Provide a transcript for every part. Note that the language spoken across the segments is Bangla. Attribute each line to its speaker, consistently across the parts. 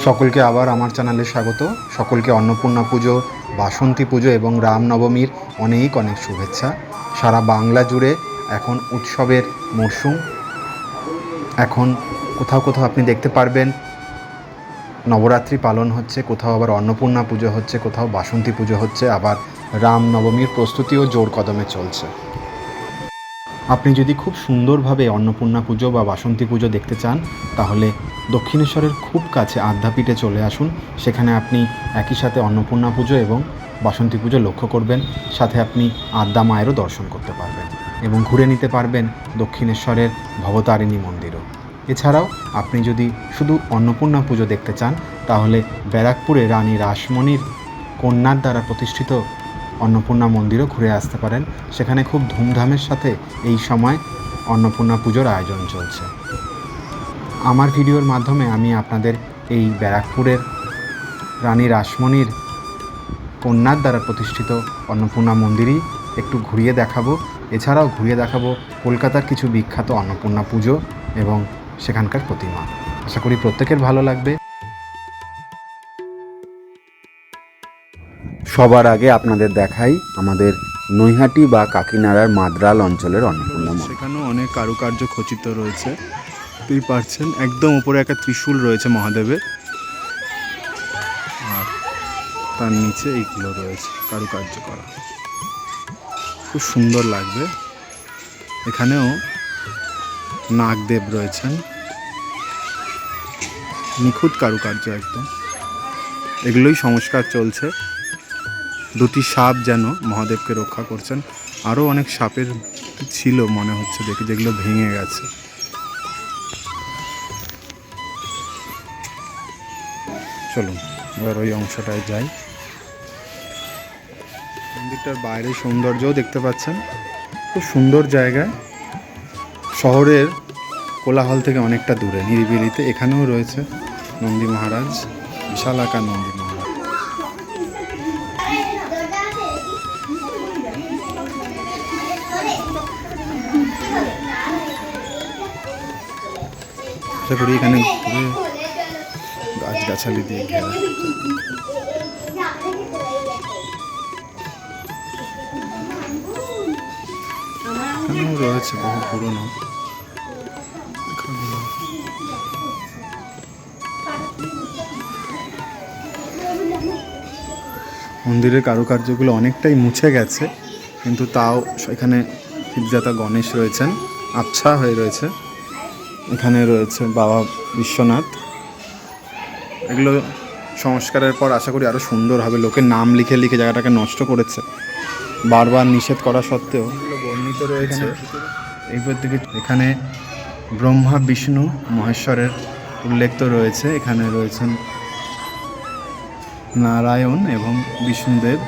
Speaker 1: সকলকে আবার আমার চ্যানেলে স্বাগত। সকলকে অন্নপূর্ণা পুজো, বাসন্তী পুজো এবং রামনবমীর অনেক অনেক শুভেচ্ছা। সারা বাংলা জুড়ে এখন উৎসবের মরশুম। এখন কোথাও কোথাও আপনি দেখতে পারবেন নবরাত্রি পালন হচ্ছে, কোথাও আবার অন্নপূর্ণা পুজো হচ্ছে, কোথাও বাসন্তী পুজো হচ্ছে, আবার রামনবমীর প্রস্তুতিও জোর কদমে চলছে। আপনি যদি খুব সুন্দরভাবে অন্নপূর্ণা পুজো বা বাসন্তী পুজো দেখতে চান, তাহলে দক্ষিণেশ্বরের খুব কাছে আদ্যাপীঠে চলে আসুন। সেখানে আপনি একই সাথে অন্নপূর্ণা পুজো এবং বাসন্তী পুজো লক্ষ্য করবেন, সাথে আপনি আদ্যা মায়েরও দর্শন করতে পারবেন এবং ঘুরে নিতে পারবেন দক্ষিণেশ্বরের ভবতারিণী মন্দিরও। এছাড়াও আপনি যদি শুধু অন্নপূর্ণা পুজো দেখতে চান, তাহলে ব্যারাকপুরে রানী রাসমণির কন্যার দ্বারা প্রতিষ্ঠিত অন্নপূর্ণা মন্দিরও ঘুরে আসতে পারেন। সেখানে খুব ধুমধামের সাথে এই সময় অন্নপূর্ণা পুজোর আয়োজন চলছে। আমার ভিডিওর মাধ্যমে আমি আপনাদের এই ব্যারাকপুরের রানী রাসমণির কন্যার দ্বারা প্রতিষ্ঠিত অন্নপূর্ণা মন্দিরই একটু ঘুরিয়ে দেখাবো। এছাড়াও ঘুরিয়ে দেখাবো কলকাতার কিছু বিখ্যাত অন্নপূর্ণা পুজো এবং সেখানকার প্রতিমা। আশা করি প্রত্যেকের ভালো লাগবে। সবার আগে আপনাদের দেখাই আমাদের নৈহাটি বা কাকিনাড়ার মাদ্রাল অঞ্চলের অন্নপূর্ণা মন্দির।
Speaker 2: সেখানেও অনেক কারুকার্য খচিত রয়েছে, তুই পারছেন। একদম উপরে একটা ত্রিশূল রয়েছে মহাদেবের, আর তার নিচে এইগুলো রয়েছে কারুকার্য করা, খুব সুন্দর লাগবে। এখানেও নাগদেব রয়েছেন, নিখুঁত কারুকার্য একদম। এগুলোই সংস্কার চলছে। দুটি সাপ যেন মহাদেবকে রক্ষা করছেন। আরও অনেক সাপের ছিল মনে হচ্ছে দেখি, যেগুলো ভেঙে গেছে। চলুন এবার ওই অংশটায় যাই। মন্দিরটার বাইরে সৌন্দর্যও দেখতে পাচ্ছেন, খুব সুন্দর জায়গায়, শহরের কোলাহল থেকে অনেকটা দূরে নিরিবিলিতে। এখানেও রয়েছে নন্দী মহারাজ, বিশাল আকার নন্দী মহারাজ। আশা করি এখানে পুরো গাছগাছালি দিয়ে ঘেরা। এখানেও রয়েছে বহু পুরনো। মন্দিরের কারুকার্যগুলো অনেকটাই মুছে গেছে, কিন্তু তাও এখানে শিবজাতা গণেশ রয়েছেন, আচ্ছা হয়ে রয়েছে। এখানে রয়েছে বাবা বিশ্বনাথ। এগুলো সংস্কারের পর আশা করি আরও সুন্দর হবে। লোকের নাম লিখে লিখে জায়গাটাকে নষ্ট করেছে, বারবার নিষেধ করা সত্ত্বেও এগুলো বর্ণিত রয়েছে। এইবার দিকে এখানে ব্রহ্মা বিষ্ণু মহেশ্বরের উল্লেখ তো রয়েছে। এখানে রয়েছেন নারায়ণ এবং বিষ্ণুদেব,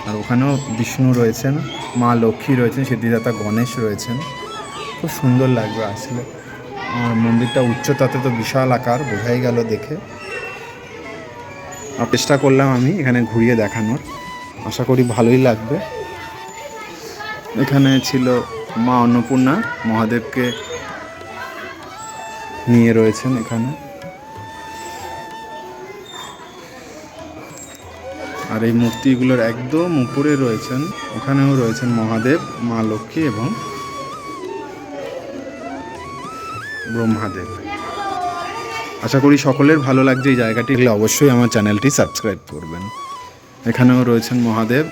Speaker 2: আর ওখানেও বিষ্ণু রয়েছেন, মা লক্ষ্মী রয়েছেন, সিদ্ধিদাতা গণেশ রয়েছেন। খুব সুন্দর লাগবে আসলে। আর মন্দিরটা উচ্চতাতে তো বিশাল আকার, বোঝাই গেল দেখে। আর চেষ্টা করলাম আমি এখানে ঘুরিয়ে দেখানোর, আশা করি ভালোই লাগবে। এখানে ছিল মা অন্নপূর্ণা, মহাদেবকে নিয়ে রয়েছেন এখানে। আর এই মূর্তিগুলোর একদম উপরে রয়েছেন, ওখানেও রয়েছেন মহাদেব, মা লক্ষ্মী এবং ব্রহ্মাদেব। আশা করি সকলের ভালো লাগছে এই জায়গাটি। হলে অবশ্যই আমার চ্যানেলটি সাবস্ক্রাইব করবেন। এখানেও রয়েছেন মহাদেব।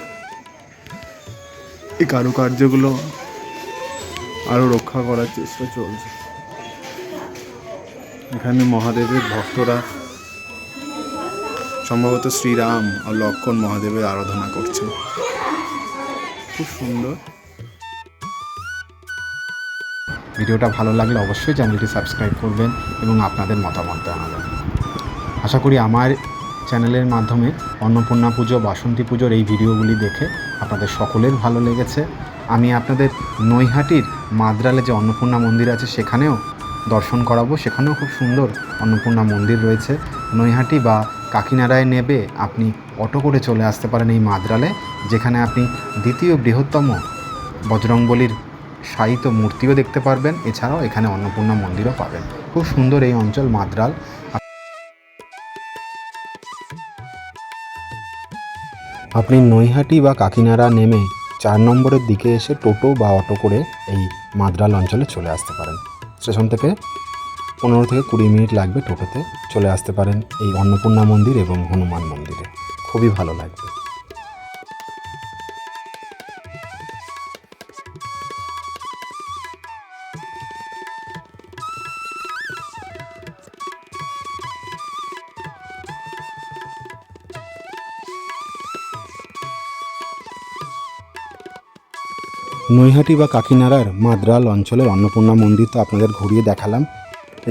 Speaker 2: এই কারুকার্যগুলো আরও রক্ষা করার চেষ্টা চলছে। এখানে মহাদেবের ভক্তরা সম্ভবত শ্রীরাম আর লক্ষ্মণ মহাদেবের আরাধনা করছেন, খুব সুন্দর।
Speaker 1: ভিডিওটা ভালো লাগলে অবশ্যই চ্যানেলটি সাবস্ক্রাইব করবেন এবং আপনাদের মতামত জানাবেন। আশা করি আমার চ্যানেলের মাধ্যমে অন্নপূর্ণা পুজো, বাসন্তী পুজোর এই ভিডিওগুলি দেখে আপনাদের সকলের ভালো লেগেছে। আমি আপনাদের নৈহাটির মাদ্রালে যে অন্নপূর্ণা মন্দির আছে সেখানেও দর্শন করাবো। সেখানেও খুব সুন্দর অন্নপূর্ণা মন্দির রয়েছে। নৈহাটি বা কাকিনাড়ায় নেবে আপনি অটো করে চলে আসতে পারেন এই মাদ্রালে, যেখানে আপনি দ্বিতীয় বৃহত্তম বজরংবলীর শায়িত মূর্তিও দেখতে পারবেন। এছাড়াও এখানে অন্নপূর্ণা মন্দিরও পাবেন। খুব সুন্দর এই অঞ্চল মাদ্রাল। আপনি নৈহাটি বা কাকিনাড়া নেমে 4 নম্বরের দিকে এসে টোটো বা অটো করে এই মাদ্রাল অঞ্চলে চলে আসতে পারেন। স্টেশন থেকে 15 থেকে 20 মিনিট লাগবে টোটোতে। চলে আসতে পারেন এই অন্নপূর্ণা মন্দির এবং হনুমান মন্দিরে, খুবই ভালো লাগবে। নৈহাটি বা কাকিনাড়ার মাদ্রাল অঞ্চলের অন্নপূর্ণা মন্দির তো আপনাদের ঘুরিয়ে দেখালাম।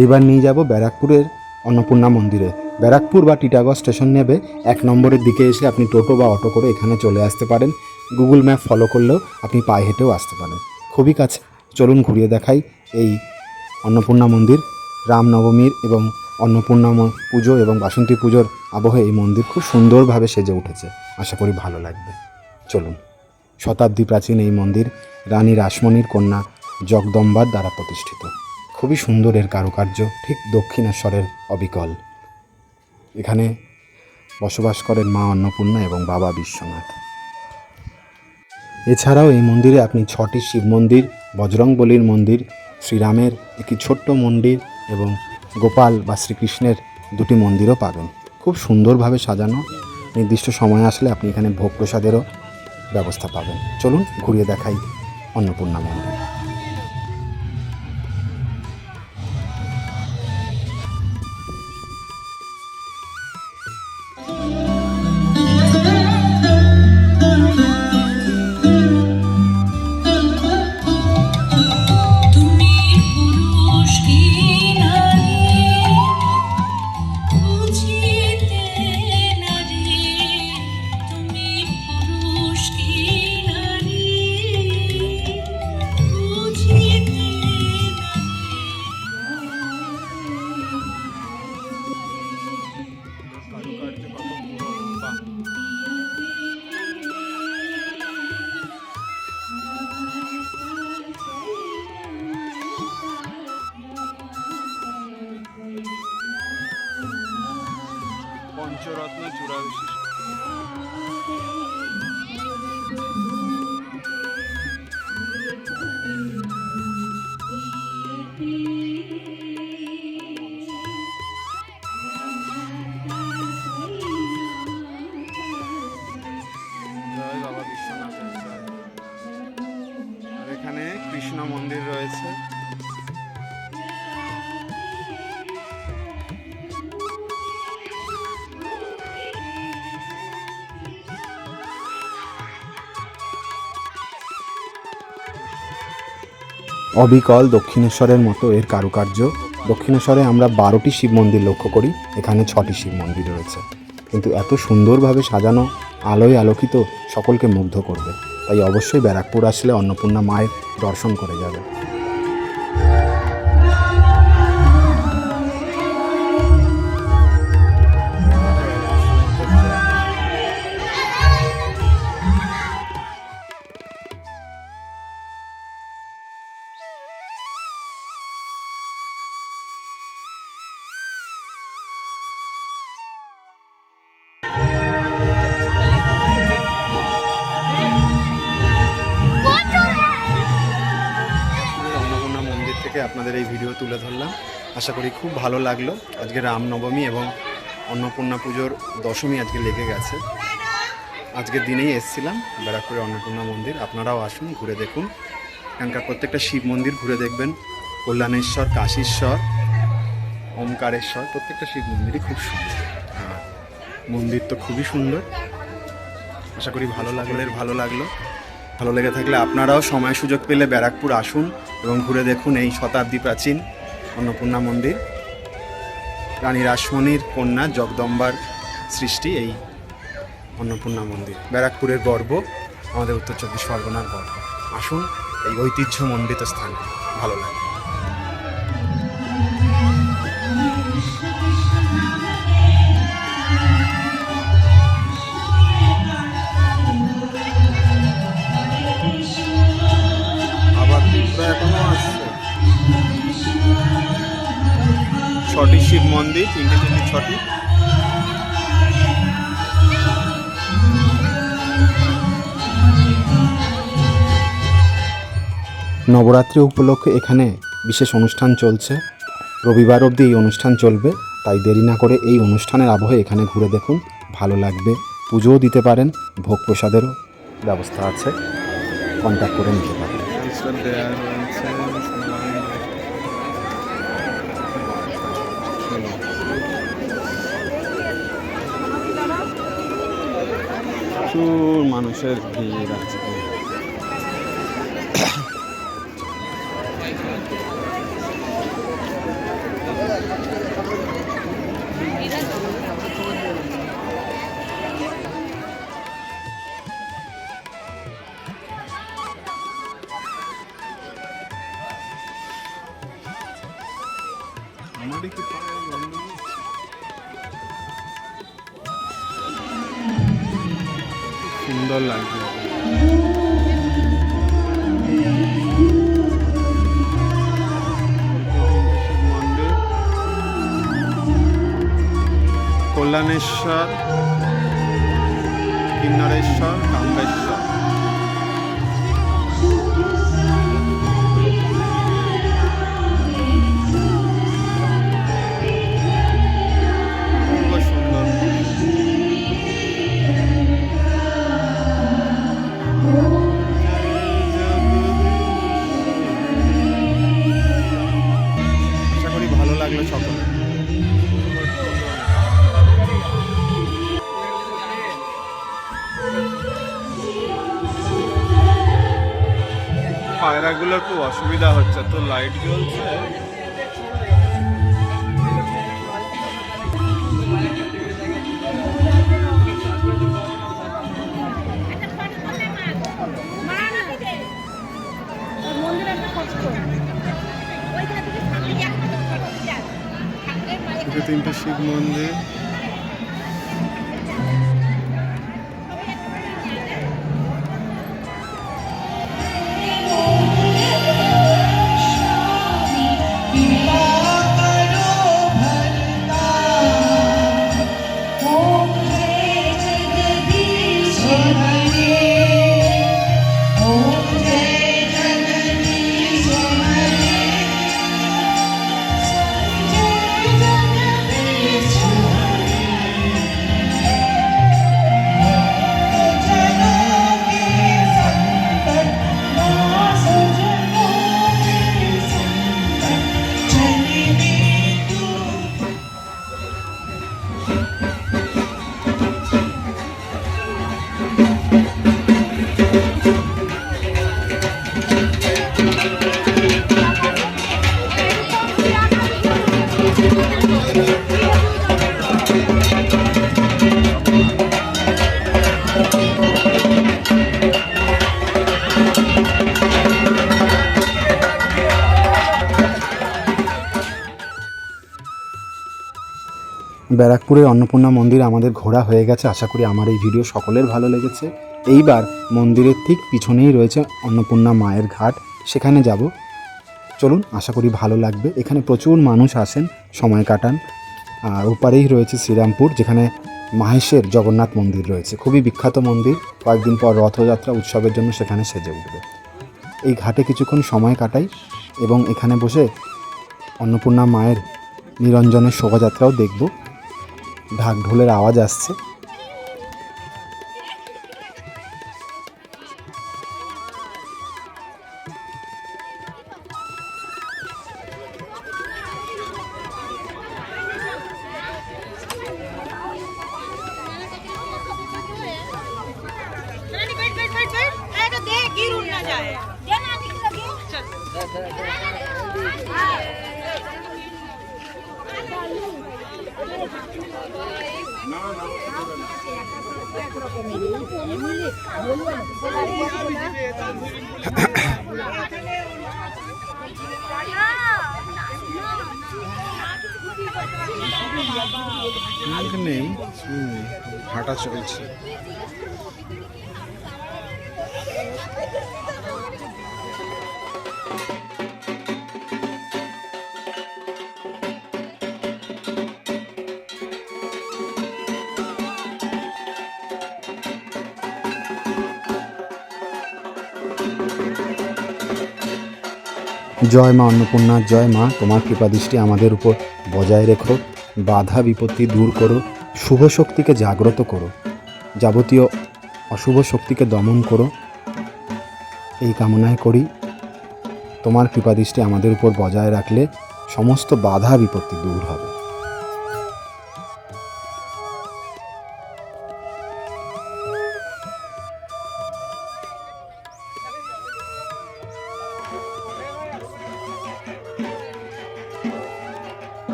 Speaker 1: এইবার নিয়ে যাব ব্যারাকপুরের অন্নপূর্ণা মন্দিরে। ব্যারাকপুর বা টিটাগড় স্টেশন নেবে 1 নম্বরের দিকে এসে আপনি টোটো বা অটো করে এখানে চলে আসতে পারেন। গুগল ম্যাপ ফলো করলেও আপনি পায়ে হেঁটেও আসতে পারেন, খুবই কাছে। চলুন ঘুরিয়ে দেখাই এই অন্নপূর্ণা মন্দির। রামনবমীর এবং অন্নপূর্ণা পুজো এবং বাসন্তী পুজোর আবহে এই মন্দির খুব সুন্দরভাবে সেজে উঠেছে, আশা করি ভালো লাগবে। চলুন। শতাব্দী প্রাচীন এই মন্দির রানী রাসমণির কন্যা জগদম্বার দ্বারা প্রতিষ্ঠিত। খুবই সুন্দর এর কারুকার্য, ঠিক দক্ষিণেশ্বরের অবিকল। এখানে বসবাস করেন মা অন্নপূর্ণা এবং বাবা বিশ্বনাথ। এছাড়াও এই মন্দিরে আপনি 6টি শিব মন্দির, বজরংবলীর মন্দির, শ্রীরামের একটি ছোট্ট মন্দির এবং গোপাল বা শ্রীকৃষ্ণের 2টি মন্দিরও পাবেন। খুব সুন্দরভাবে সাজানো। নির্দিষ্ট সময় আসলে আপনি এখানে ভোগ প্রসাদেরও ব্যবস্থা পাবেন। চলুন ঘুরিয়ে দেখাই অন্নপূর্ণা মন্দির।
Speaker 2: পঞ্চরত্ন চূড়া বিশিষ্ট জয় বাবা বিশ্বনাথের জয়। আর এখানে কৃষ্ণ মন্দির রয়েছে।
Speaker 1: অবিকল দক্ষিণেশ্বরের মতো এর কারুকার্য। দক্ষিণেশ্বরে আমরা 12টি শিব মন্দির লক্ষ্য করি, এখানে 6টি শিব মন্দির রয়েছে, কিন্তু এত সুন্দরভাবে সাজানো, আলোয় আলোকিত, সকলকে মুগ্ধ করবে। তাই অবশ্যই ব্যারাকপুর আসলে অন্নপূর্ণা মায়ের দর্শন করে যাবে। আপনাদের এই ভিডিও তুলে ধরলাম, আশা করি খুব ভালো লাগলো। আজকে রামনবমী এবং অন্নপূর্ণা পুজোর দশমী আজকে লেগে গেছে। আজকের দিনেই এসেছিলাম ব্যারাকপুরের অন্নপূর্ণা মন্দির। আপনারাও আসুন, ঘুরে দেখুন। এখানকার প্রত্যেকটা শিব মন্দির ঘুরে দেখবেন। কল্যাণেশ্বর, কাশীশ্বর, ওমকারেশ্বর, প্রত্যেকটা শিব মন্দিরই খুব সুন্দর। মন্দির তো খুবই সুন্দর। আশা করি ভালো লাগলো। ভালো লেগে থাকলে আপনারাও সময় সুযোগ পেলে ব্যারাকপুর আসুন এবং ঘুরে দেখুন এই শতাব্দী প্রাচীন অন্নপূর্ণা মন্দির। রানী রাসমণির কন্যা জগদম্বার সৃষ্টি এই অন্নপূর্ণা মন্দির। ব্যারাকপুরের গর্ব, আমাদের উত্তর 24 পরগনার গর্ব। আসুন এই ঐতিহ্যমণ্ডিত স্থানে, ভালো লাগে।
Speaker 2: আবার এখনো আসছে। ছটি শিব মন্দির, 3টে 6টি।
Speaker 1: নবরাত্রি উপলক্ষে এখানে বিশেষ অনুষ্ঠান চলছে। রবিবার অবধি এই অনুষ্ঠান চলবে, তাই দেরি না করে এই অনুষ্ঠানের আবহে এখানে ঘুরে দেখুন, ভালো লাগবে। পুজোও দিতে পারেন, ভোগ প্রসাদেরও ব্যবস্থা আছে, কন্ট্যাক্ট করে নিতে পারেন।
Speaker 2: প্রচুর মানুষের ভিড় আছে। সুন্দর লাগছে। মন্দির, কল্যাণেশ্বর, কিন্নরেশ্বর, কাম্বেশ্বর। লাগলো সকলে। পায়রাগুলোর খুব অসুবিধা হচ্ছে, তো লাইট জ্বলছে। তিনটে শিব মন্দির,
Speaker 1: ব্যারাকপুরের অন্নপূর্ণা মন্দির আমাদের ঘোরা হয়ে গেছে। আশা করি আমার এই ভিডিও সকলের ভালো লেগেছে। এইবার মন্দিরের ঠিক পিছনেই রয়েছে অন্নপূর্ণা মায়ের ঘাট, সেখানে যাব। চলুন, আশা করি ভালো লাগবে। এখানে প্রচুর মানুষ আসেন, সময় কাটান। আর ওপারেই রয়েছে শ্রীরামপুর, যেখানে মাহেশের জগন্নাথ মন্দির রয়েছে, খুবই বিখ্যাত মন্দির। কয়েকদিন পর রথযাত্রা উৎসবের জন্য সেখানে সেজে উঠবে। এই ঘাটে কিছুক্ষণ সময় কাটাই এবং এখানে বসে অন্নপূর্ণা মায়ের নিরঞ্জনের শোভাযাত্রাও দেখব। ঢাক ঢোলের আওয়াজ আসছে।
Speaker 2: নেই, হাঁটা চলছে।
Speaker 1: জয় মা অন্নপূর্ণা, জয় মা, তোমার কৃপাদৃষ্টি আমাদের উপর বজায় রেখো, বাধা বিপত্তি দূর করো, শুভ শক্তিকে জাগ্রত করো, যাবতীয় অশুভ শক্তিকে দমন করো, এই কামনায় করি। তোমার কৃপাদৃষ্টি আমাদের উপর বজায় রাখলে সমস্ত বাধা বিপত্তি দূর হবে।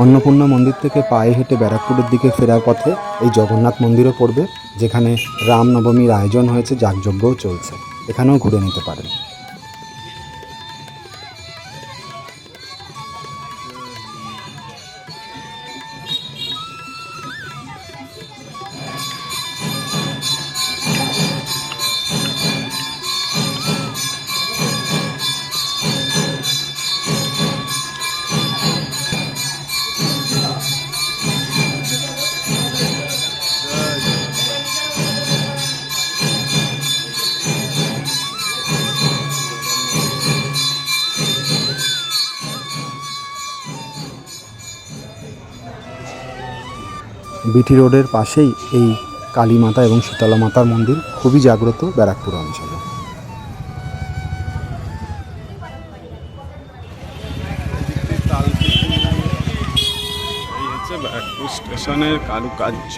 Speaker 1: অন্নপূর্ণা মন্দির থেকে পায়ে হেঁটে ব্যারাকপুরের দিকে ফেরার পথে এই জগন্নাথ মন্দিরও পড়বে, যেখানে রামনবমীর আয়োজন হয়েছে, যাগযজ্ঞও চলছে, এখানেও ঘুরে নিতে পারেন। বিটি রোডের পাশেই এই কালী মাতা এবং শীতলা মাতার মন্দির, খুবই জাগ্রত ব্যারাকপুর অঞ্চলে।
Speaker 2: এই হচ্ছে ব্যারাকপুর স্টেশনের কারুকার্য।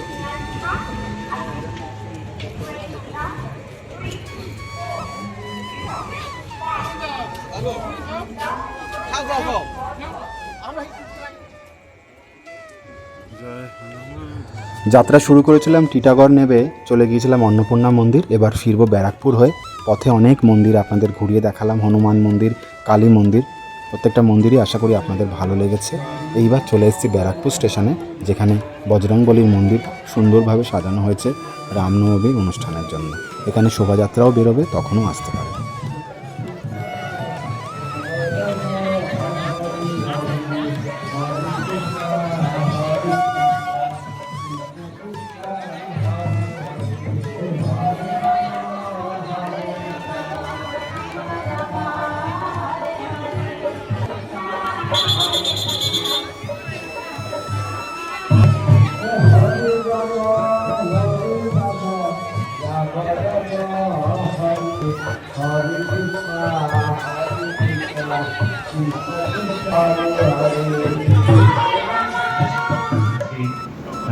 Speaker 1: যাত্রা শুরু করেছিলাম টিটাগড় নেবে, চলে গিয়েছিলাম অন্নপূর্ণা মন্দির, এবার ফিরবো ব্যারাকপুর হয়ে। পথে অনেক মন্দির আপনাদের ঘুরিয়ে দেখালাম, হনুমান মন্দির, কালী মন্দির, প্রত্যেকটা মন্দিরই আশা করি আপনাদের ভালো লেগেছে। এইবার চলে এসেছি ব্যারাকপুর স্টেশনে, যেখানে বজরংবলীর মন্দির সুন্দরভাবে সাজানো হয়েছে রামনবমীর অনুষ্ঠানের জন্য। এখানে শোভাযাত্রাও বেরোবে, তখনও আসতে পারে।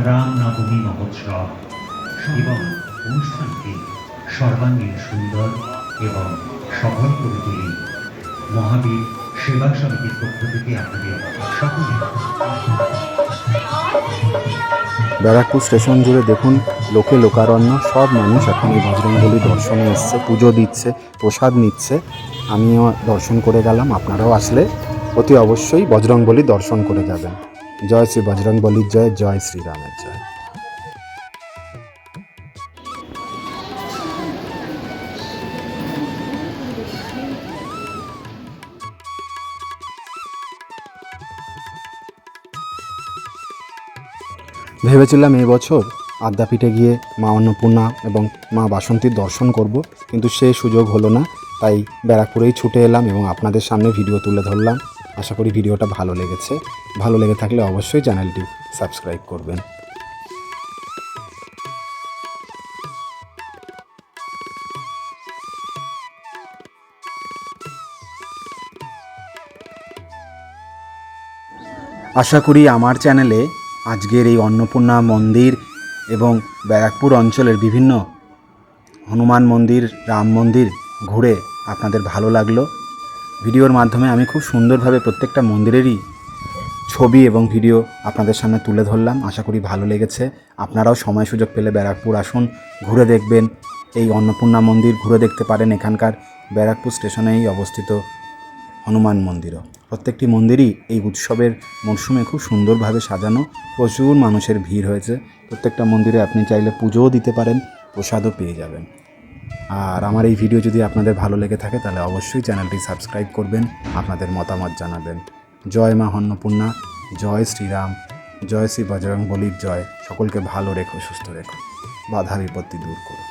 Speaker 3: রামনবমী মহোৎসব এবং অনুষ্ঠানকে সর্বাঙ্গীন সুন্দর এবং সফল করে তুলি মহাবীর সেবা সমিতির পক্ষ থেকে আপনাদের সকলে।
Speaker 1: ব্যারাকপুর স্টেশন জুড়ে দেখুন লোকে লোকারণ্য, সব মানুষ এখন এই বজরংবলী দর্শনে এসছে, পুজো দিচ্ছে, প্রসাদ নিচ্ছে। আমিও দর্শন করে গেলাম, আপনারাও আসলে অতি অবশ্যই বজরংবলী দর্শন করে যাবেন। জয় শ্রী বজরংবলীর জয়, জয় শ্রীরামের জয়। ভেবেছিলাম এই বছর আদ্যাপীঠে গিয়ে মা অন্নপূর্ণা এবং মা বাসন্তীর দর্শন করব, কিন্তু সে সুযোগ হলো না, তাই ব্যারাকপুরেই ছুটে এলাম এবং আপনাদের সামনে ভিডিও তুলে ধরলাম। আশা করি ভিডিওটা ভালো লেগেছে। ভালো লেগে থাকলে অবশ্যই চ্যানেলটি সাবস্ক্রাইব করবেন। আশা করি আমার চ্যানেলে আজকের এই অন্নপূর্ণা মন্দির এবং ব্যারাকপুর অঞ্চলের বিভিন্ন হনুমান মন্দির, রাম মন্দির ঘুরে আপনাদের ভালো লাগলো। ভিডিওর মাধ্যমে আমি খুব সুন্দরভাবে প্রত্যেকটা মন্দিরেরই ছবি এবং ভিডিও আপনাদের সামনে তুলে ধরলাম। আশা করি ভালো লেগেছে। আপনারাও সময় সুযোগ পেলে ব্যারাকপুর আসুন, ঘুরে দেখবেন। এই অন্নপূর্ণা মন্দির ঘুরে দেখতে পারেন। এখানকার ব্যারাকপুর স্টেশনেই অবস্থিত হনুমান মন্দিরও। প্রত্যেকটি মন্দিরই এই উৎসবের মরশুমে খুব সুন্দরভাবে সাজানো। প্রচুর মানুষের ভিড় হয়েছে। প্রত্যেকটা মন্দিরে আপনি চাইলে পুজোও দিতে পারেন, প্রসাদও পেয়ে যাবেন। আর আমার এই ভিডিও যদি আপনাদের ভালো লেগে থাকে তাহলে অবশ্যই চ্যানেলটি সাবস্ক্রাইব করবেন, আপনাদের মতামত জানাবেন। জয় মা অন্নপূর্ণা, জয় শ্রীরাম, জয় শ্রী বজরং বলির জয়। সকলকে ভালো রেখো, সুস্থ রেখো, বাধা বিপত্তি দূর করো।